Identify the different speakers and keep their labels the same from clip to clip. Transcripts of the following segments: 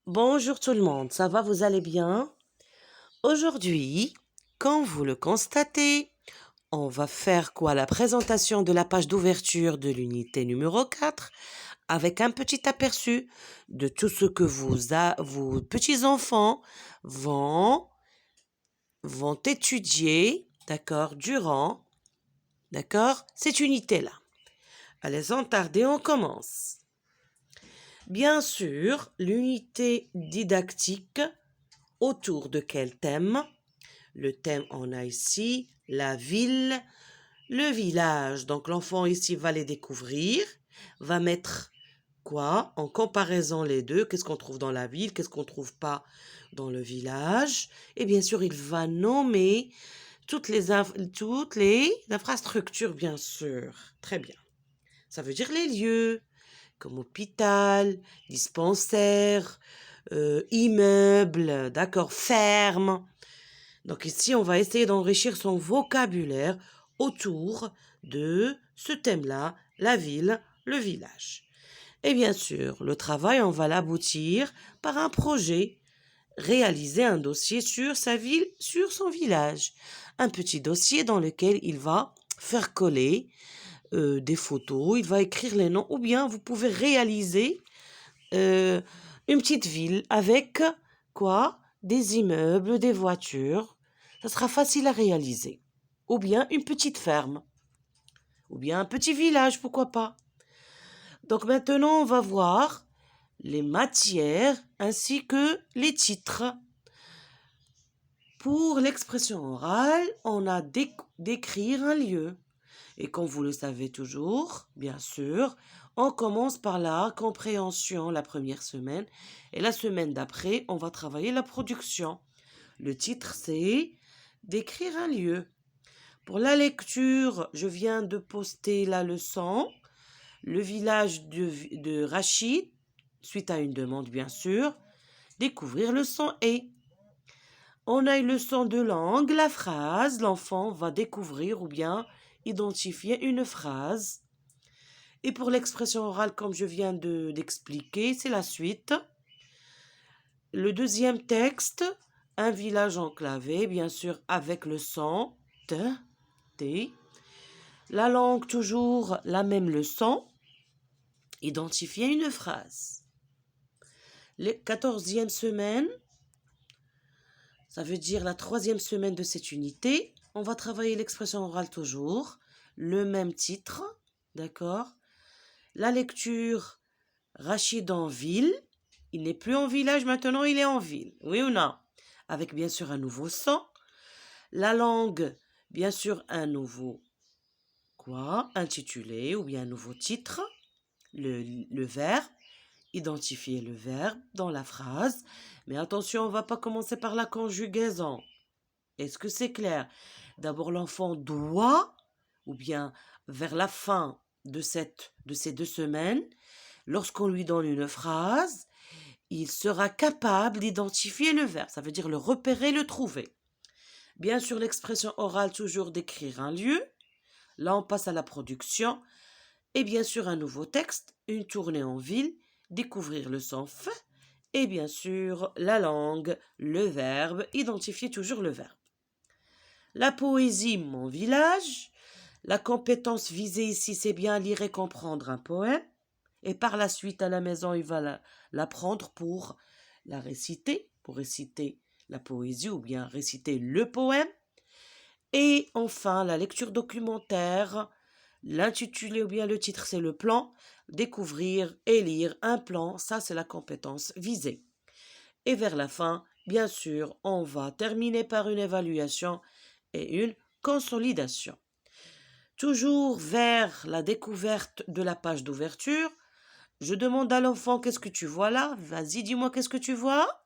Speaker 1: Bonjour tout le monde, ça va, vous allez bien? Aujourd'hui, comme vous le constatez, on va faire quoi? La présentation de la page d'ouverture de l'unité numéro 4 avec un petit aperçu de tout ce que vos petits-enfants vont, vont étudier, d'accord, durant, d'accord, cette unité-là. Allez, sans tarder, on commence. Bien sûr, l'unité didactique. Autour de quel thème? Le thème, on a ici la ville, le village. Donc l'enfant ici va les découvrir, va mettre quoi en comparaison les deux. Qu'est-ce qu'on trouve dans la ville, qu'est-ce qu'on trouve pas dans le village. Et bien sûr, il va nommer toutes les infrastructures, bien sûr. Très bien. Ça veut dire les lieux, comme hôpital, dispensaire, immeuble, d'accord, ferme. Donc ici, on va essayer d'enrichir son vocabulaire autour de ce thème-là, la ville, le village. Et bien sûr, le travail, on va l'aboutir par un projet, réaliser un dossier sur sa ville, sur son village. Un petit dossier dans lequel il va faire coller des photos, il va écrire les noms, ou bien vous pouvez réaliser euh, une petite ville avec quoi? Des immeubles, des voitures. Ça sera facile à réaliser. Ou bien une petite ferme. Ou bien un petit village, pourquoi pas. Donc maintenant, on va voir les matières ainsi que les titres. Pour l'expression orale, on a d'écrire un lieu. Et comme vous le savez toujours, bien sûr, on commence par la compréhension la première semaine et la semaine d'après, on va travailler la production. Le titre, c'est d'écrire un lieu. Pour la lecture, je viens de poster la leçon, le village de Rachid, suite à une demande bien sûr, découvrir le son et. On a une leçon de langue, la phrase, l'enfant va découvrir ou bien identifier une phrase. Et pour l'expression orale, comme je viens d'expliquer, c'est la suite. Le deuxième texte, un village enclavé, bien sûr, avec le son, t, t. La langue, toujours la même leçon. Identifier une phrase. La 14e semaine, ça veut dire la 3e semaine de cette unité. On va travailler l'expression orale toujours. Le même titre, d'accord? La lecture, Rachid en ville. Il n'est plus en village, maintenant il est en ville. Oui ou non? Avec bien sûr un nouveau son. La langue, bien sûr un nouveau quoi? Intitulé ou bien un nouveau titre. Le verbe. Identifier le verbe dans la phrase. Mais attention, on ne va pas commencer par la conjugaison. Est-ce que c'est clair? D'abord, l'enfant doit, ou bien vers la fin de ces 2 semaines, lorsqu'on lui donne une phrase, il sera capable d'identifier le verbe. Ça veut dire le repérer, le trouver. Bien sûr, l'expression orale, toujours d'écrire un lieu. Là, on passe à la production. Et bien sûr, un nouveau texte, une tournée en ville, découvrir le son F. Et bien sûr, la langue, le verbe, identifier toujours le verbe. La poésie, mon village. La compétence visée ici, c'est bien lire et comprendre un poème. Et par la suite, à la maison, il va l'apprendre pour la réciter, pour réciter la poésie ou bien réciter le poème. Et enfin, la lecture documentaire. L'intitulé ou bien le titre, c'est le plan. Découvrir et lire un plan, ça c'est la compétence visée. Et vers la fin, bien sûr, on va terminer par une évaluation et une consolidation. Toujours vers la découverte de la page d'ouverture, je demande à l'enfant qu'est-ce que tu vois là? Vas-y, dis-moi qu'est-ce que tu vois?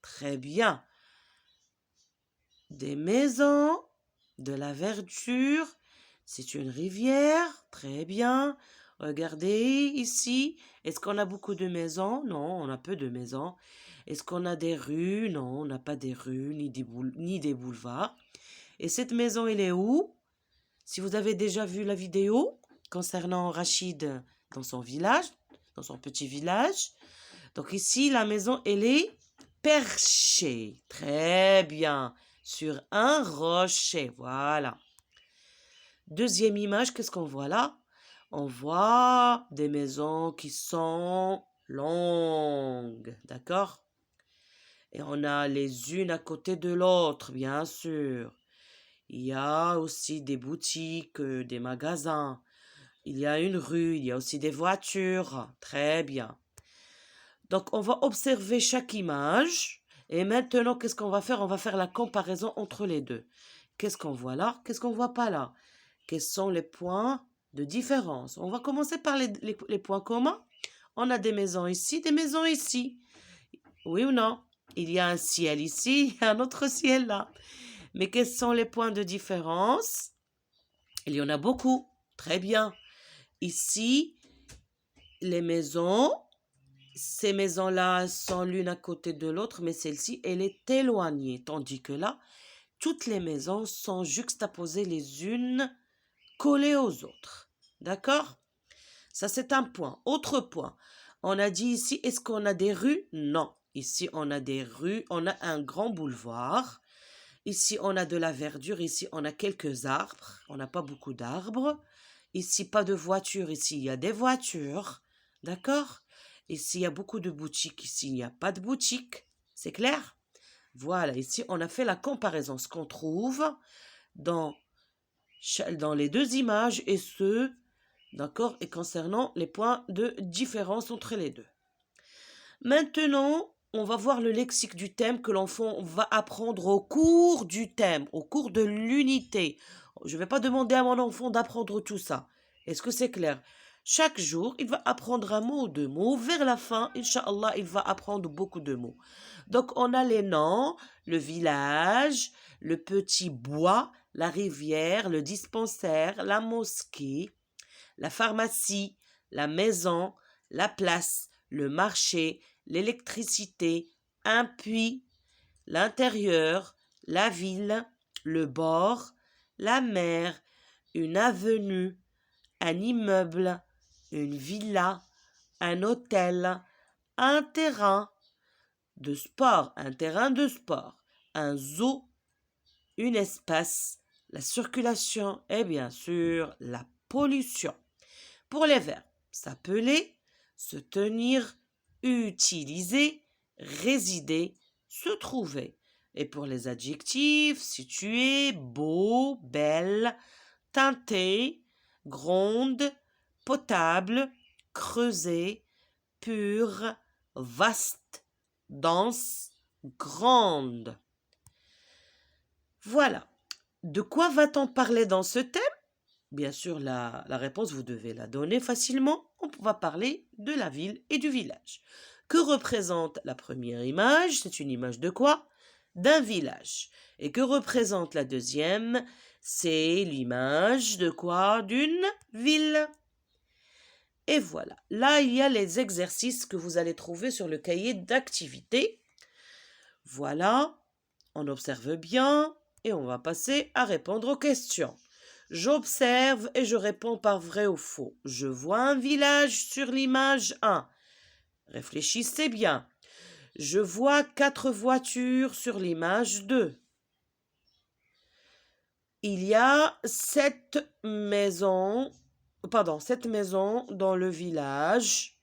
Speaker 1: Très bien. Des maisons, de la verdure, c'est une rivière, très bien. Regardez ici, est-ce qu'on a beaucoup de maisons? Non, on a peu de maisons. Est-ce qu'on a des rues? Non, on n'a pas des rues ni des boulevards. Et cette maison, elle est où? Si vous avez déjà vu la vidéo concernant Rachid dans son village, dans son petit village, Donc ici, la maison, elle est perchée. Très bien. Sur un rocher. Voilà. Deuxième image, qu'est-ce qu'on voit là? On voit des maisons qui sont longues. D'accord? Et on a les unes à côté de l'autre, bien sûr. Il y a aussi des boutiques, des magasins. Il y a une rue, il y a aussi des voitures. Très bien. Donc, on va observer chaque image. Et maintenant, qu'est-ce qu'on va faire? On va faire la comparaison entre les deux. Qu'est-ce qu'on voit là? Qu'est-ce qu'on voit pas là? Quels sont les points de différence? On va commencer par les points communs. On a des maisons ici, des maisons ici. Oui ou non? Il y a un ciel ici, un autre ciel là. Mais quels sont les points de différence? Il y en a beaucoup. Très bien. Ici, les maisons, ces maisons-là sont l'une à côté de l'autre, mais celle-ci, elle est éloignée. Tandis que là, toutes les maisons sont juxtaposées les unes collées aux autres. D'accord? Ça, c'est un point. Autre point. On a dit ici, est-ce qu'on a des rues? Non. Ici, on a des rues, on a un grand boulevard. Ici, on a de la verdure. Ici, on a quelques arbres. On n'a pas beaucoup d'arbres. Ici, pas de voitures. Ici, il y a des voitures. D'accord? Ici, il y a beaucoup de boutiques. Ici, il n'y a pas de boutique. C'est clair? Voilà, ici, on a fait la comparaison. Ce qu'on trouve dans les deux images et d'accord, et concernant les points de différence entre les deux. Maintenant, on va voir le lexique du thème que l'enfant va apprendre au cours du thème, au cours de l'unité. Je ne vais pas demander à mon enfant d'apprendre tout ça. Est-ce que c'est clair? Chaque jour, il va apprendre un mot ou deux mots. Vers la fin, Inch'Allah, il va apprendre beaucoup de mots. Donc, on a les noms, le village, le petit bois, la rivière, le dispensaire, la mosquée, la pharmacie, la maison, la place, le marché, l'électricité, un puits, l'intérieur, la ville, le bord, la mer, une avenue, un immeuble, une villa, un hôtel, un terrain de sport, un zoo, une espace, la circulation et bien sûr la pollution. Pour les verbes, s'appeler, se tenir, utiliser, résider, se trouver. Et pour les adjectifs, situé, beau, belle, teinté, gronde, potable, creusé, pur, vaste, dense, grande. Voilà. De quoi va-t-on parler dans ce thème? Bien sûr, la réponse, vous devez la donner facilement. On va parler de la ville et du village. Que représente la première image? C'est une image de quoi? D'un village. Et que représente la deuxième? C'est l'image de quoi? D'une ville. Et voilà. Là, il y a les exercices que vous allez trouver sur le cahier d'activité. Voilà. On observe bien et on va passer à répondre aux questions. J'observe et je réponds par vrai ou faux. Je vois un village sur l'image 1. Réfléchissez bien. Je vois 4 voitures sur l'image 2. Il y a 7 maisons dans le village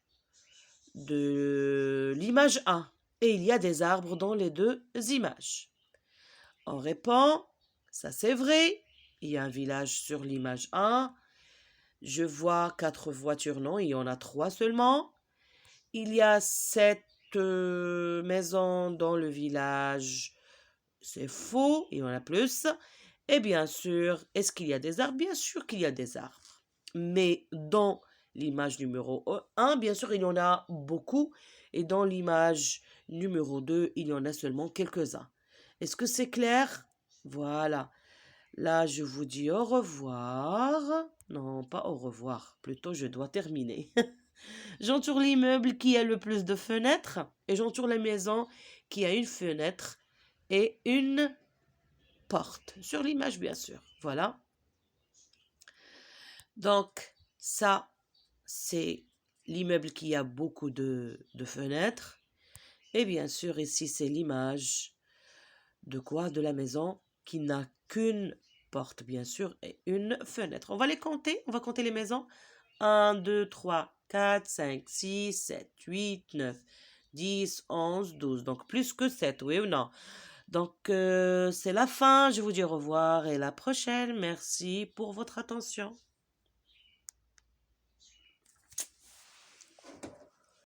Speaker 1: de l'image 1. Et il y a des arbres dans les deux images. On répond, ça c'est vrai. Il y a un village sur l'image 1. Je vois 4 voitures, non, il y en a 3 seulement. Il y a 7 maisons dans le village. C'est faux, il y en a plus. Et bien sûr, est-ce qu'il y a des arbres? Bien sûr qu'il y a des arbres. Mais dans l'image numéro 1, bien sûr, il y en a beaucoup. Et dans l'image numéro 2, il y en a seulement quelques-uns. Est-ce que c'est clair? Voilà. Là, je vous dis au revoir. Non, pas au revoir. Plutôt, je dois terminer. J'entoure l'immeuble qui a le plus de fenêtres et j'entoure la maison qui a une fenêtre et une porte. Sur l'image, bien sûr. Voilà. Donc, ça, c'est l'immeuble qui a beaucoup de fenêtres. Et bien sûr, ici, c'est l'image de quoi? De la maison qui n'a qu'une porte, bien sûr, et une fenêtre. On va les compter. On va compter les maisons. 1, 2, 3, 4, 5, 6, 7, 8, 9, 10, 11, 12. Donc plus que 7, oui ou non? Donc c'est la fin. Je vous dis au revoir et à la prochaine. Merci pour votre attention.